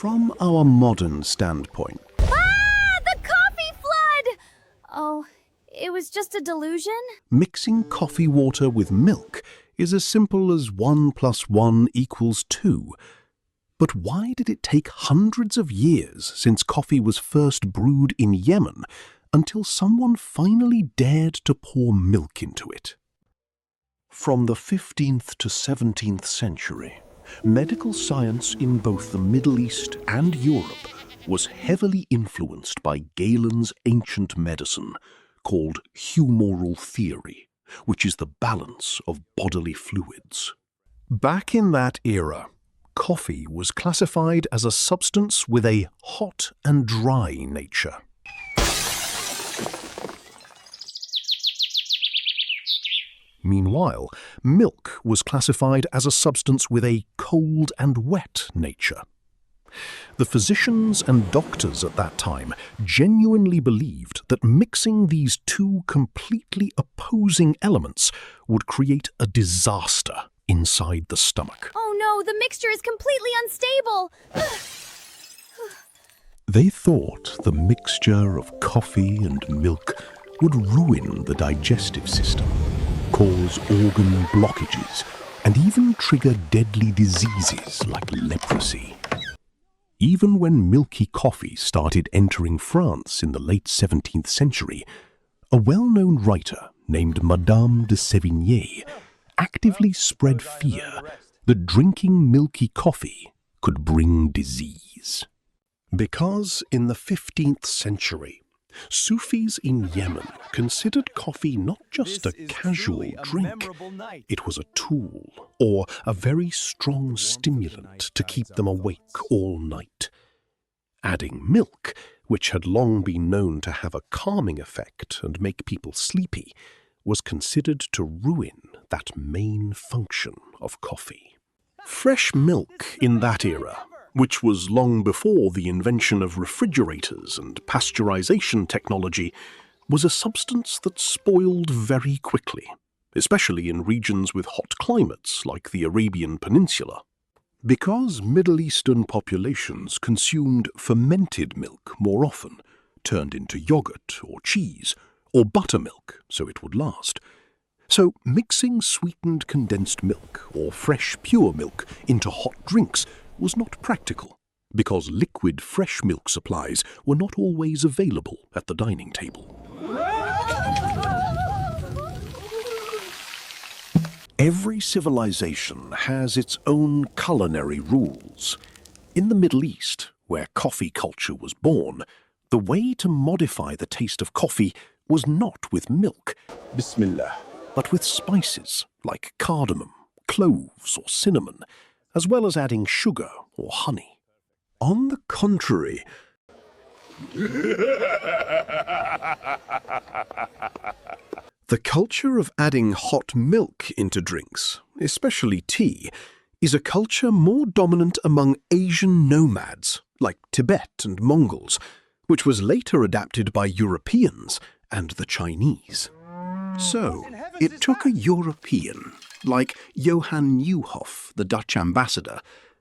From our modern standpoint, The coffee flood! Oh, it was just a delusion? mixing coffee water with milk is as simple as 1 + 1 = 2. But why did it take hundreds of years since coffee was first brewed in Yemen until someone finally dared to pour milk into it? From the 15th to 17th century, medical science in both the Middle East and Europe was heavily influenced by Galen's ancient medicine called humoral theory, which is the balance of bodily fluids. Back in that era, coffee was classified as a substance with a hot and dry nature. Meanwhile, milk was classified as a substance with a cold and wet nature. The physicians and doctors at that time genuinely believed that mixing these two completely opposing elements would create a disaster inside the stomach. Oh no, the mixture is completely unstable! They thought the mixture of coffee and milk would ruin the digestive system, cause organ blockages, and even trigger deadly diseases like leprosy. Even when milky coffee started entering France in the late 17th century, a well-known writer named Madame de Sévigné actively spread fear that drinking milky coffee could bring disease. Because in the 15th century, Sufis in Yemen considered coffee not just a casual drink, it was a tool or a very strong stimulant to keep them awake all night. Adding milk, which had long been known to have a calming effect and make people sleepy, was considered to ruin that main function of coffee. Fresh milk in that era, which was long before the invention of refrigerators and pasteurization technology, was a substance that spoiled very quickly, especially in regions with hot climates like the Arabian Peninsula. Because Middle Eastern populations consumed fermented milk more often, turned into yogurt or cheese, or buttermilk so it would last. So mixing sweetened condensed milk or fresh pure milk into hot drinks was not practical, because liquid fresh milk supplies were not always available at the dining table. Every civilization has its own culinary rules. In the Middle East, where coffee culture was born, the way to modify the taste of coffee was not with milk, Bismillah. but with spices like cardamom, cloves, or cinnamon, as well as adding sugar or honey. On the contrary, the culture of adding hot milk into drinks, especially tea, is a culture more dominant among Asian nomads like Tibet and Mongols, which was later adapted by Europeans and the Chinese. So, it took a European, like Johann Nieuwhof, the Dutch ambassador,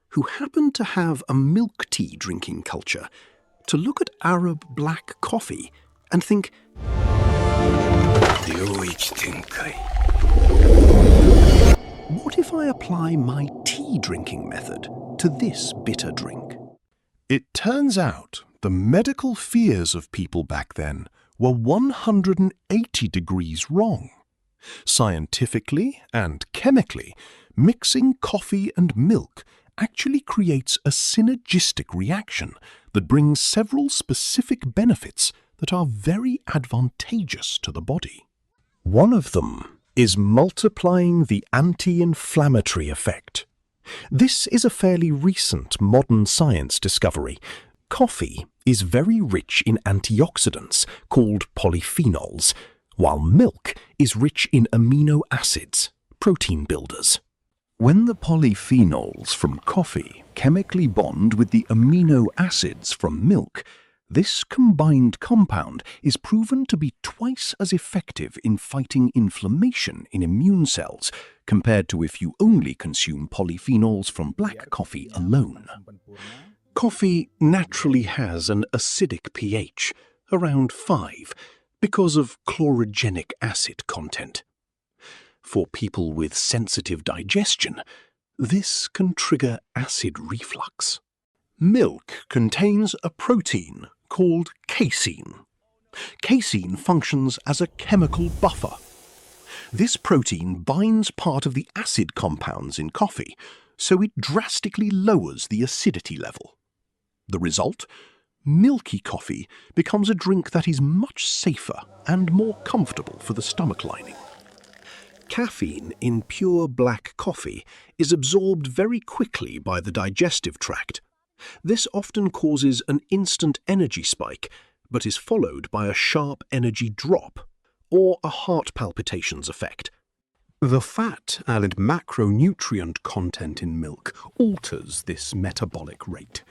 who happened to have a milk tea drinking culture, to look at Arab black coffee and think, what if I apply my tea drinking method to this bitter drink? It turns out the medical fears of people back then were 180 degrees wrong. Scientifically and chemically, mixing coffee and milk actually creates a synergistic reaction that brings several specific benefits that are very advantageous to the body. One of them is multiplying the anti-inflammatory effect. This is a fairly recent modern science discovery. Coffee is very rich in antioxidants called polyphenols, while milk is rich in amino acids, protein builders. When the polyphenols from coffee chemically bond with the amino acids from milk, this combined compound is proven to be twice as effective in fighting inflammation in immune cells compared to if you only consume polyphenols from black coffee alone. Coffee naturally has an acidic pH, around 5, because of chlorogenic acid content. For people with sensitive digestion, this can trigger acid reflux. Milk contains a protein called casein. Casein functions as a chemical buffer. This protein binds part of the acid compounds in coffee, so it drastically lowers the acidity level. The result? Milky coffee becomes a drink that is much safer and more comfortable for the stomach lining. Caffeine in pure black coffee is absorbed very quickly by the digestive tract. This often causes an instant energy spike, but is followed by a sharp energy drop, or a heart palpitations effect. The fat and macronutrient content in milk alters this metabolic rate.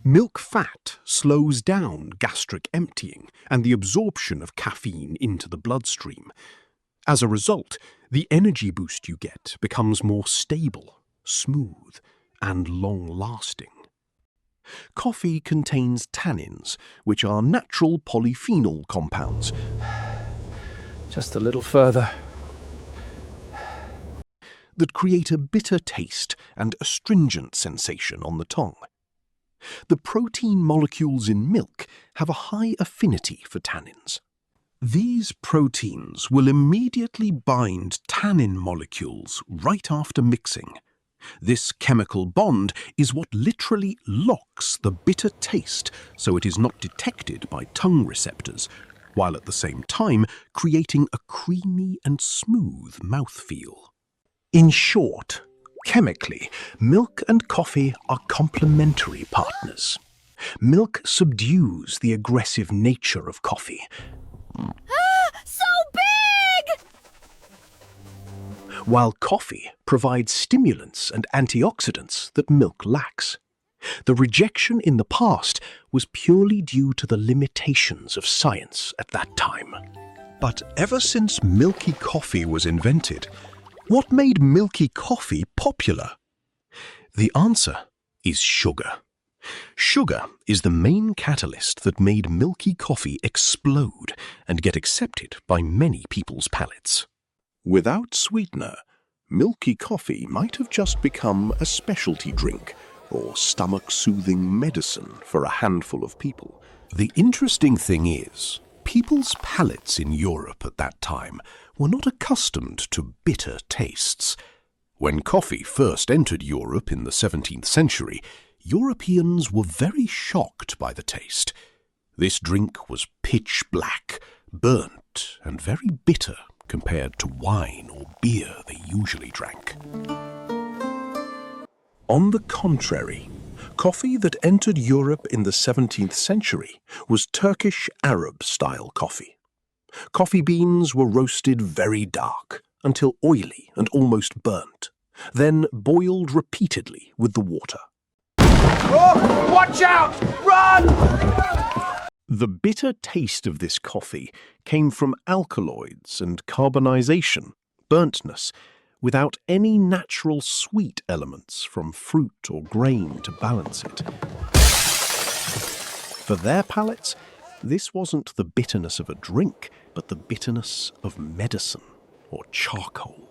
Milk fat slows down gastric emptying and the absorption of caffeine into the bloodstream. As a result, the energy boost you get becomes more stable, smooth, and long-lasting. Coffee contains tannins, which are natural polyphenol compounds. Just a little further. That create a bitter taste and astringent sensation on the tongue. The protein molecules in milk have a high affinity for tannins. These proteins will immediately bind tannin molecules right after mixing. This chemical bond is what literally locks the bitter taste so it is not detected by tongue receptors, while at the same time creating a creamy and smooth mouthfeel. In short, chemically, milk and coffee are complementary partners. Milk subdues the aggressive nature of coffee. So big! While coffee provides stimulants and antioxidants that milk lacks. The rejection in the past was purely due to the limitations of science at that time. But ever since Milky coffee was invented, what made Milky coffee popular? The answer is sugar. Sugar is the main catalyst that made Milky coffee explode and get accepted by many people's palates. Without sweetener, Milky coffee might have just become a specialty drink or stomach-soothing medicine for a handful of people. The interesting thing is, people's palates in Europe at that time were not accustomed to bitter tastes. When coffee first entered Europe in the 17th century, Europeans were very shocked by the taste. This drink was pitch black, burnt, and very bitter compared to wine or beer they usually drank. On the contrary, coffee that entered Europe in the 17th century was Turkish Arab-style coffee. Coffee beans were roasted very dark until oily and almost burnt, then boiled repeatedly with the water. Oh, watch out! Run! The bitter taste of this coffee came from alkaloids and carbonization, burntness, without any natural sweet elements from fruit or grain to balance it. For their palates, this wasn't the bitterness of a drink, but the bitterness of medicine or charcoal.